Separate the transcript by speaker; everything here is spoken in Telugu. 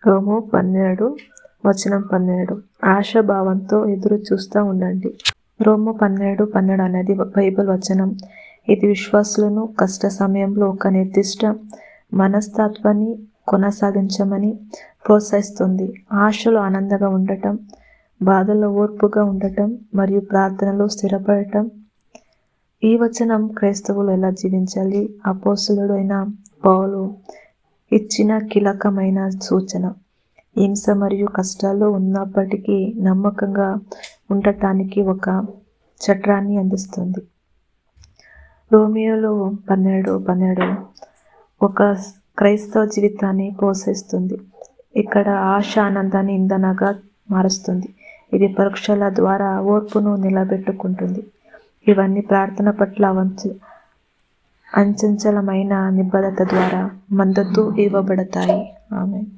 Speaker 1: రోము 12:12 ఆశాభావంతో ఎదురు చూస్తూ ఉండండి. రోము 12:12 అనేది బైబిల్ వచనం. ఇది విశ్వాసులను కష్ట సమయంలో ఒక నిర్దిష్ట మనస్తత్వాన్ని కొనసాగించమని ప్రోత్సహిస్తుంది. ఆశలో ఆనందంగా ఉండటం, బాధలో ఓర్పుగా ఉండటం మరియు ప్రార్థనలో స్థిరపడటం. ఈ వచనం క్రైస్తవులు ఎలా జీవించాలి అపోస్తలుడు అయిన పౌలు ఇచ్చిన కీలకమైన సూచన. హింస మరియు కష్టాల్లో ఉన్నప్పటికీ నమ్మకంగా ఉండటానికి ఒక చట్టాన్ని అందిస్తుంది. రోమియోలో 12:12 ఒక క్రైస్తవ జీవితాన్ని ప్రోత్సహిస్తుంది. ఇక్కడ ఆశ ఆనందాన్ని ఇంధనంగా మారుస్తుంది. ఇది పరీక్షల ద్వారా ఓర్పును నిలబెట్టుకుంటుంది. ఇవన్నీ ప్రార్థన పట్ల అంచంచలమైన నిబద్ధత ద్వారా మద్దతు ఇవ్వబడతాయి. ఆమేన్.